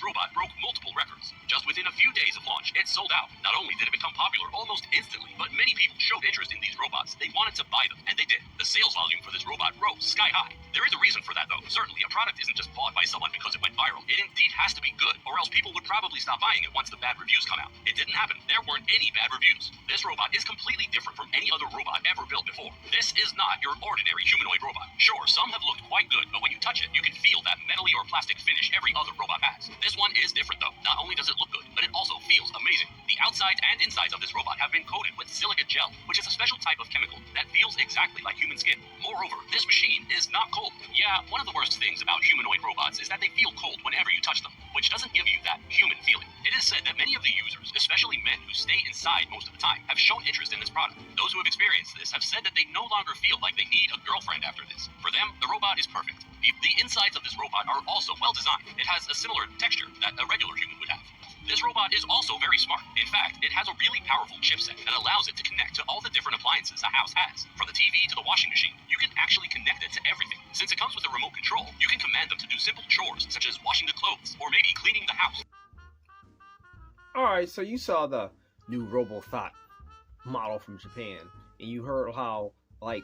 This robot broke multiple records. Just within a few days of launch, it sold out. Not only did it become popular almost instantly, but many people showed interest in these robots. They wanted to buy them, and they did. The sales volume for this robot rose sky high. There is a reason for that, though. Certainly, a product isn't just bought by someone because it went viral. It indeed has to be good, or else people would probably stop buying it once the bad reviews come out. It didn't happen. There weren't any bad reviews. This robot is completely different from any other robot ever built before. This is not your ordinary humanoid robot. Sure, some have looked quite good, but when you touch it, you can feel that metally or plastic finish every other robot has. This one is different, though. Not only does it look good, but it also feels amazing. The outsides and insides of this robot have been coated with silica gel, which is a special type of chemical that feels exactly like human skin. Moreover, this machine is not cold. Yeah, one of the worst things about humanoid robots is that they feel cold whenever you touch them, which doesn't give you that human feeling. It is said that many of the users, especially men who stay inside most of the time, have shown interest in this product. Those who have experienced this have said that they no longer feel like they need a girlfriend after this. For them, the robot is perfect. The insides of this robot are also well designed. It has a similar texture that a regular human would have. This robot is also very smart. In fact, it has a really powerful chipset that allows it to connect to all the different appliances a house has. From the TV to the washing machine, you can actually connect it to everything. Since it comes with a remote control, you can command them to do simple chores such as washing the clothes or maybe cleaning the house. Alright, so you saw the new RoboThought model from Japan, and you heard how, like,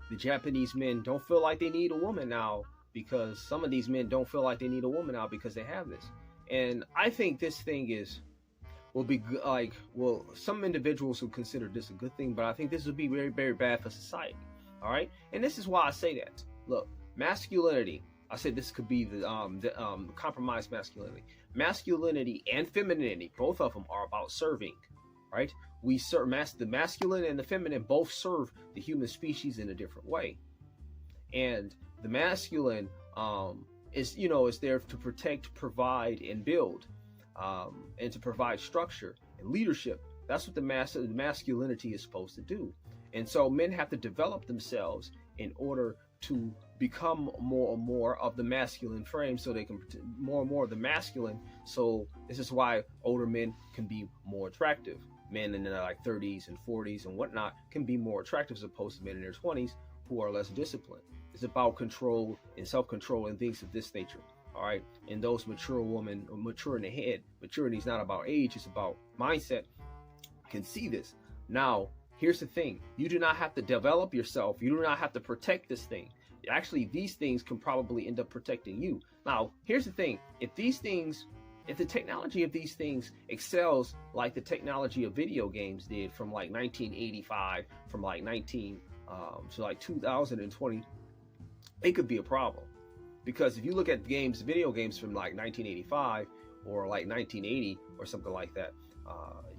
the Japanese men don't feel like they need a woman now because some of these men don't feel like they need a woman now because they have this. And I think this thing will be like, well, some individuals will consider this a good thing, but I think this would be very, very bad for society. All right, and this is why I say that. Look, masculinity. I said this could be the compromised masculinity. Masculinity and femininity, both of them are about serving. Right? We serve the masculine and the feminine both serve the human species in a different way. And the masculine is there to protect, provide, and build, and to provide structure and leadership. That's what the masculinity is supposed to do. And so men have to develop themselves in order to become more and more of the masculine frame, so they can more and more of the masculine. So this is why older men can be more attractive. Men in their like 30s and 40s and whatnot can be more attractive as opposed to men in their 20s who are less disciplined. It's about control and self-control and things of this nature. All right. And those mature women, mature in the head, maturity is not about age, it's about mindset, can see this. Now, here's the thing. You do not have to develop yourself. You do not have to protect this thing. Actually, these things can probably end up protecting you. Now, here's the thing. If the technology of these things excels like the technology of video games did from like 1985, from like 2020, it could be a problem. Because if you look at video games from like 1985 or like 1980 or something like that,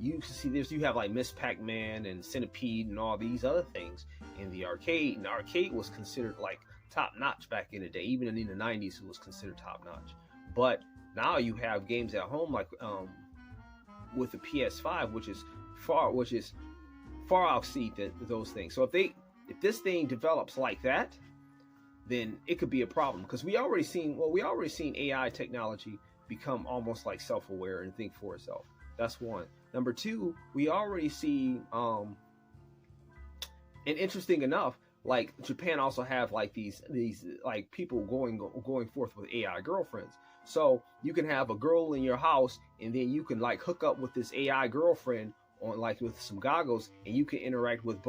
you can see this. You have like Miss Pac-Man and Centipede and all these other things in the arcade. And the arcade was considered like top notch back in the day. Even in the 90s, it was considered top notch. But now you have games at home like with the PS5, which is far exceed those things. So if this thing develops like that, then it could be a problem, because we already seen AI technology become almost like self-aware and think for itself. That's one. Number two, we already see and interesting enough, like Japan also have like these like people going forth with AI girlfriends. So you can have a girl in your house, and then you can like hook up with this AI girlfriend on like with some goggles, and you can interact with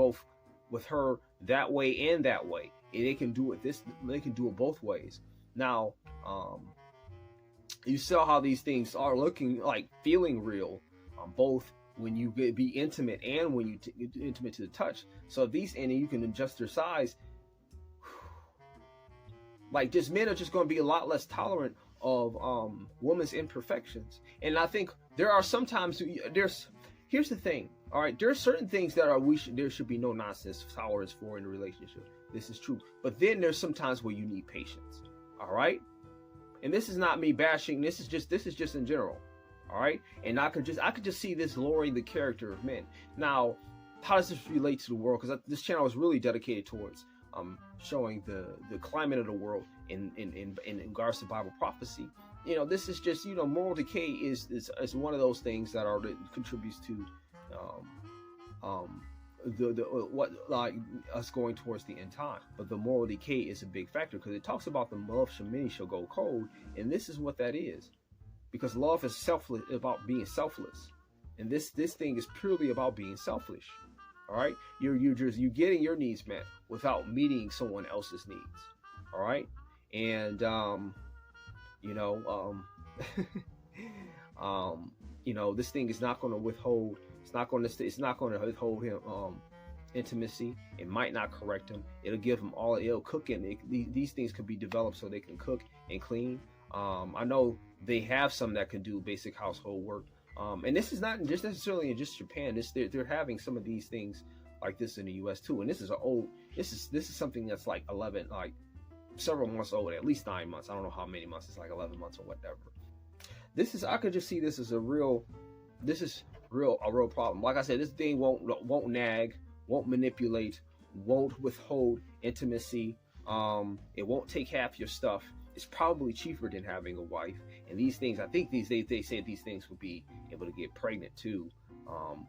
her that way and that way. And they can do it both ways. Now, you saw how these things are looking like feeling real, both when you be intimate and when you intimate to the touch. So and you can adjust their size. Like, just men are just going to be a lot less tolerant of women's imperfections. And I think there are sometimes here's the thing. All right, there are certain things that there should be no nonsense tolerance for in a relationship. This is true. But then there's some times where you need patience. All right? And this is not me bashing. This is just in general. All right? And I could just see this lowering the character of men. Now, how does this relate to the world? Because this channel is really dedicated towards showing the climate of the world in regards to Bible prophecy. You know, this is just, moral decay is one of those things that contributes to us going towards the end time. But the moral decay is a big factor, because it talks about the love of many shall go cold, and this is what that is. because love is selfless, about being selfless, and this thing is purely about being selfish. All right, you're getting your needs met without meeting someone else's needs. All right, and you know, you know, this thing is not going to withhold. It's not going to withhold him intimacy. It might not correct him. It'll give him all. It'll cook in. These things could be developed so they can cook and clean. I know they have some that can do basic household work. And this is not just necessarily in just Japan. They're having some of these things like this in the U.S. too. And this is this is something that's like 11, like several months old, at least 9 months. I don't know how many months. It's like 11 months or whatever. I could just see this as a real problem. Like I said, this thing won't nag, won't manipulate, won't withhold intimacy. It won't take half your stuff. It's probably cheaper than having a wife. And these things, I think they say these things will be able to get pregnant too.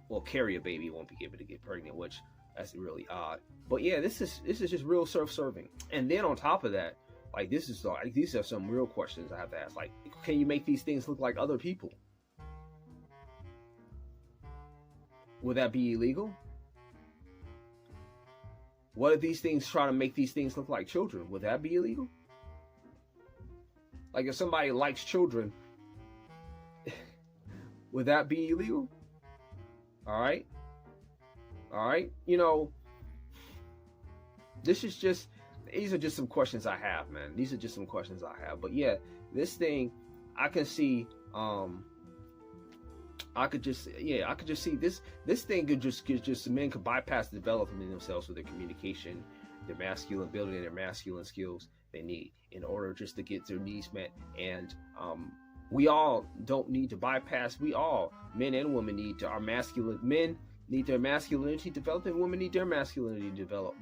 Well, carry a baby, won't be able to get pregnant, which that's really odd. But yeah, this is just real self-serving. And then on top of that, like these are some real questions I have to ask. Like, can you make these things look like other people? Would that be illegal? What if these things try to make these things look like children? Would that be illegal? Like if somebody likes children, would that be illegal? All right. You know, these are just some questions I have, man. These are just some questions I have. But yeah, this thing, I can see, I could just see this thing could just men could bypass the development in themselves with their communication, their masculine ability, and their masculine skills they need in order just to get their needs met. And we all don't need to bypass. We all, men and women, need to men need their masculinity developed, and women need their masculinity developed.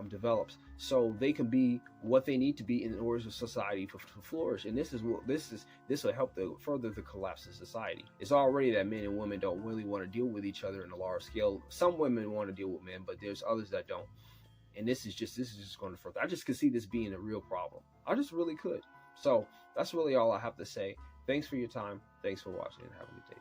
Develops so they can be what they need to be in order for society to flourish. And this will help further the collapse of society. It's already that men and women don't really want to deal with each other in a large scale. Some women want to deal with men, but there's others that don't. And this is just going to further. I just could see this being a real problem. I just really could. So that's really all I have to say. Thanks for your time. Thanks for watching, and have a good day.